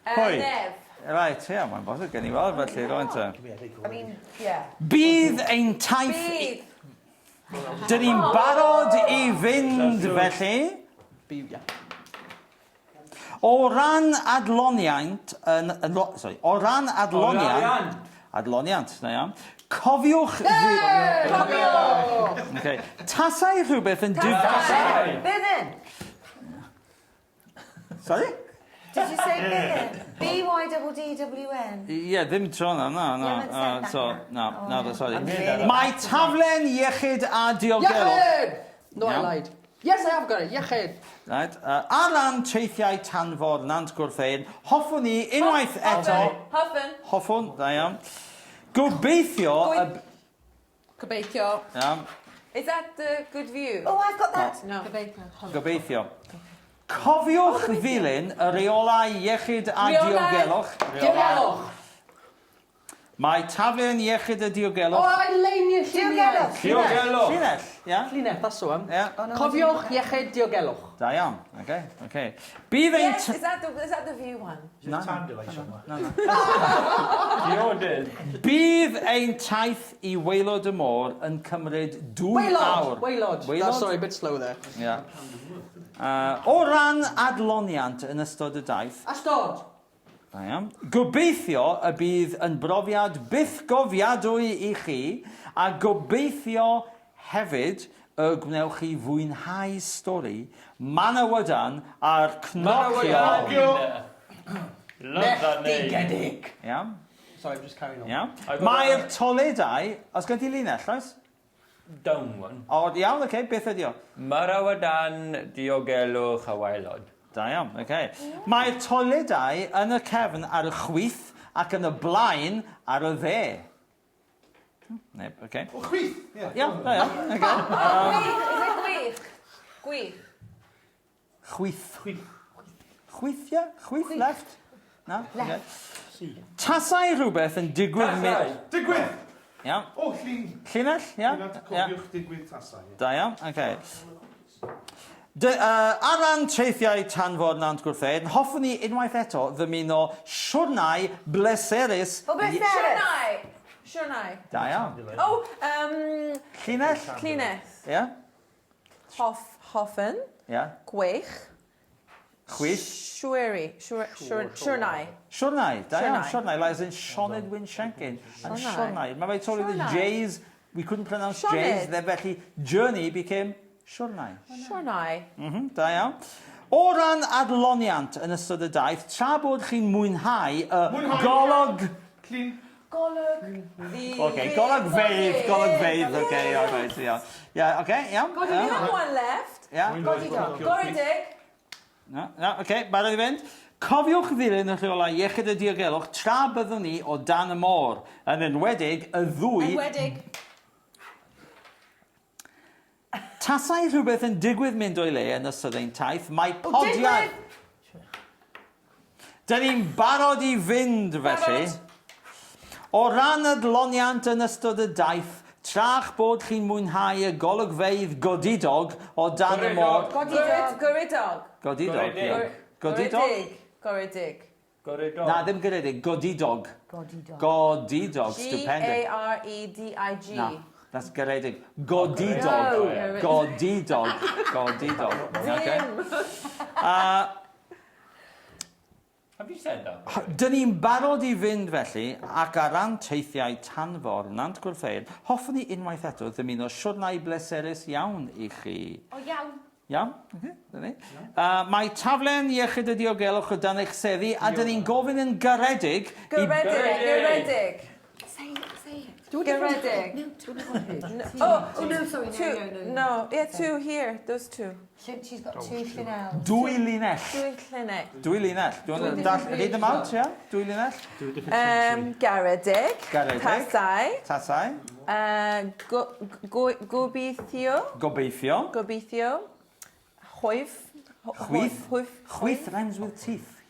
Pwy? Nef. Right, yeah, mae'n bosib gen I weld, felly, rwy'n te. I mean, yeah. Bydd ein taith... Bydd. Dyn ni'n barod I fynd, felly? O ran adloniant... o ran adloniant... Adloniant, na iawn. Cofiwch... Cofiwch! Okay. Tasai rhywbeth yn... Byddin. Sorry? Did you say byddin? B-Y-double-D-W-N? Ie, ddim tro na, no. No, sorry. Really Mae taflen iechyd a diogelwch. Iechyd! No, I Iawn. lied. Yes, I have got it. Iechyd. Right. Ar ran treithiau tanfor nant gwrthein, hoffwn ni unwaith eto... Hoffwn, da iawn. Gobeithio... Gobeithio. Iawn. Is that the good view? Oh, I've got that. No. Gobeithio. Cofiwch ddilyn y reolau iechyd a diogelwch. Diogelwch. Mae taflen iechyd a O, diogelwch. arlein i'r llinell. Llinell, ia? Llinell, that's the one. Ia. Cofiwch iechyd diogelwch. Da iawn, okay. Bydd ein... Yes, is that the view one? No. Bydd ein taith I waelod y môr yn cymryd 2 awr. Waelod. Waelod? Sorry, a bit slow there. Yeah. O ran adloniant yn ystod y daith. Astod. Da iawn. Gobeithio y bydd yn brofiad byth gofiadwy I chi a gobeithio hefyd y gwnewch chi fwynhau stori Manawydan a'r cnocio. Nechdigedig. Iawn. Sorry, I'm just carrying on. Iawn. Mae'r toledau, os gen ti linell, oes? Down one. O, iawn, okay, beth ydi o? Marawadan diogelwch a waelod. Da iawn, okay. Mae'r toledau yn y cefn ar y chwith ac yn y blaen ar y dde. Neb, okay. O, chwith! Iawn, da iawn, okay. Gwych. Chwith. Chwith, ie? Chwith, left? No? Okay. Tasau rhywbeth yn digwydd... Digwydd! Iawn. O, llun. Llinell, iawn? Cofiwch digwydd tasau. Da iawn, okay. Ar ran treithiau tanfor nant gwrthein, hoffwn ni unwaith eto ddymuno siwrnau bleserus... O, bleserus! Siwrnau. Da iawn. Oh, Llinell? Llinell. Ie? Hoffen. Ie. Gwych. Chwith? Siwrnau. Siwrnau, da iawn, Siwrnau. siwrnau, like as in Sioned Wyn Shenkin. And Siwrnau. siwrnau. Mae fe told you the Siwrnau. J's, we couldn't pronounce Sioned. J's, then felly journey became siwrnau. Siwrnau. Da iawn. O ran adloniant yn ystod y daith, tra bod chi'n mwynhau y golwg... Llun. Golwg. Okay, golwgfeidd, okay, all right, iawn. Yeah, okay, iawn. We have one left. Yeah. Goredig. No, okay, barod I fynd. Cofiwch ddilyn y rheolau iechyd y diogelwch tra byddwn ni o dan y môr, yn enwedig y ddwy... Enwedig. Tasau rhywbeth yn digwydd mynd o'i le yn ystod ein taith, mae podiad... Dyn ni'n barod I fynd, felly. O ran adloniant yn ystod y daith, trach bod chi'n mwynhau y golygfeydd godidog o dan y môr... Gwreiddiol. Godidog, ie. Godidog? Gwreiddig. Na, ddim garedig, godidog. Godidog, stupendous. G-A-R-E-D-I-G. Na, that's garedig. Godidog. Godidog. Okay. Have you said that? Dyn ni'n barod I fynd felly, ac ar ran teithiau tanfor nant gwrtheir, hoffwn ni unwaith eto ddymuno siwrnau bleserus iawn I chi. O, iawn. Iawn? Okay, dyn ni. Mae taflen iechyd y diogelwch o dan eich seddi, a dyn ni'n gofyn yn garedig... Garedig. Say it. Garedig. No, sorry, No, yeah, two here. Those two. She's got 2 llinells. Dwy linell. Dwy Dwy linell. llinell. Do you want to read them out, yeah? Dwy linell. Garedig. Garedig. Tasau. Tasau. Gobeithio. Gobeithio. Chwyth. Chwyth rhymes with teeth.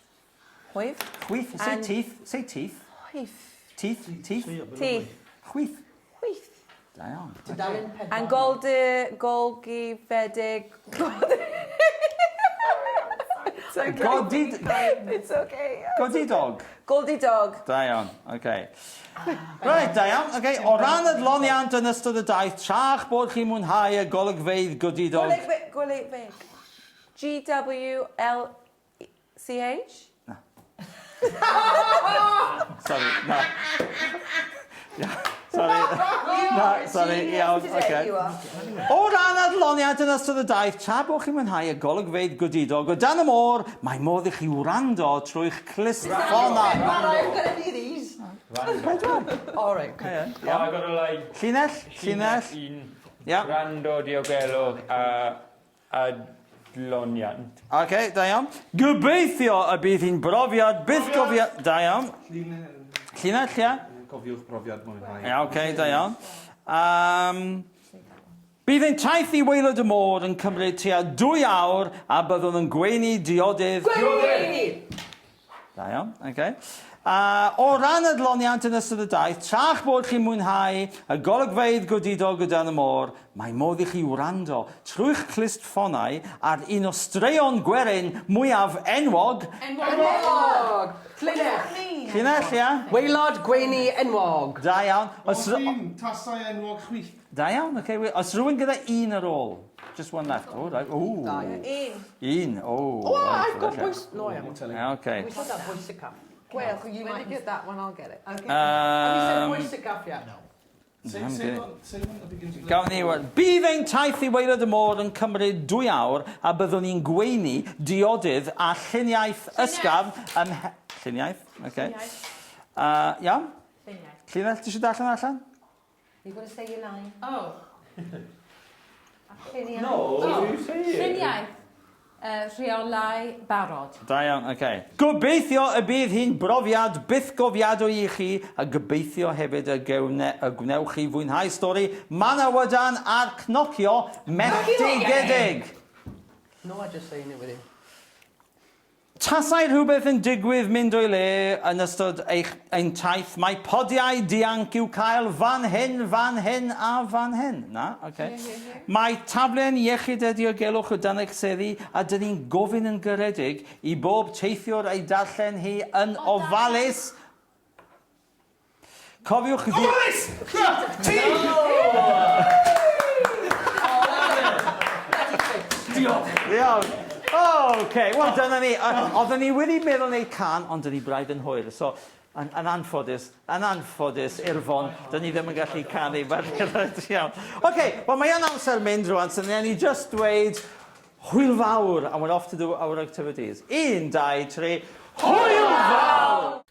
Chwyth. Chwyth. Say teeth. Say teeth. Chwyth. Teeth. Teeth. Chwyth. Chwyth. Da iawn. And golgifedig. It's okay. It's okay. Godidog. Goldidog. Da iawn. Okay. Right, da iawn. Okay. O ran adloniant yn ystod y daith, trach bod chi'n mwynhau y golygfeydd godidog. Golygfeydd. G-W-L... CH? Sorry, no. Yeah, sorry. No, sorry, iawn, okay. O ran adloniad yn ystod y daith, tra bod chi'n mwynhau y golygfeydd gwydidog o dan y môr, mae modd i chi wrando trwy'ch clustffonau. I'm going to do these. All right. I got to like... Llinell. Un. Rando, diogelwch a adloniant. OK, da iawn. Gobeithio y bydd hi'n brofiad, bydd gofiad... Da iawn. Llinell, ia? Cofiwch brofiad mwynhau. Ia, OK, da iawn. Bydd ein taith i waelod y môr yn cymryd tua 2 awr a byddwn yn gweini diodydd... Gweini! Da iawn, OK. O ran adloniant yn ystod y daith, tra'ch bod chi'n mwynhau y golygfeydd gwydidog o dan y môr, mae modd i chi wrando trwy'ch clustffonau ar un o straeon gwerin mwyaf enwog... Enwog! Llinell! Llinell, ia? Waelod gweini enwog. Da iawn. Ffin, tasau enwog chwith. Da iawn, OK. Os rhywun gyda un ar ôl. Just one left. Oh, right. Ooh. Un. Oh. Oh, I've got voice... No, I haven't. OK. We said that voice cuff. Well, you might get that one, I'll get it. Okay. Um, Have you said voice cuff yet? No. Gawn ni weld. Bydd ein taith i waelod y môr yn cymryd 2 awr a byddwn ni'n gweini diodydd a lluniaeth ysgafn ym... Lluniaeth? OK. Iawn? Lluniaeth. Llinell, ti eisiau darllen allan? You've got to say your line. Oh. No, you say it. Lluniaeth. Rheolau barod. Da iawn, OK. Gobeithio y bydd hi'n brofiad byth gofiadwy i chi a gobeithio hefyd y gwnewch chi fwynhau stori Manawydan a'r cnocio melltigedig. No, I just saying it with you. Tasai rhywbeth yn digwydd mynd o'i le yn ystod ein taith, mae podiau dianc i'w cael fan hyn a fan hyn. Na, OK. Mae taflen iechyd a diogelwch o dan eich seddi a dyn ni'n gofyn yn garedig i bob teithiwr ei darllen hi yn ofalus. Cofiwch... Ofalus! Ti! Diolch. OK, wel dyna ni. Oedden ni wedi meddwl wneud can, ond dyn ni braidd yn hwyr. So, yn anffodus, Irfon, dyn ni ddim yn gallu canu. OK, wel mae yn amser mynd rwan, so ni just dweud hwyl fawr, and we're off to do our activities. 1, 2, 3, hwyl fawr!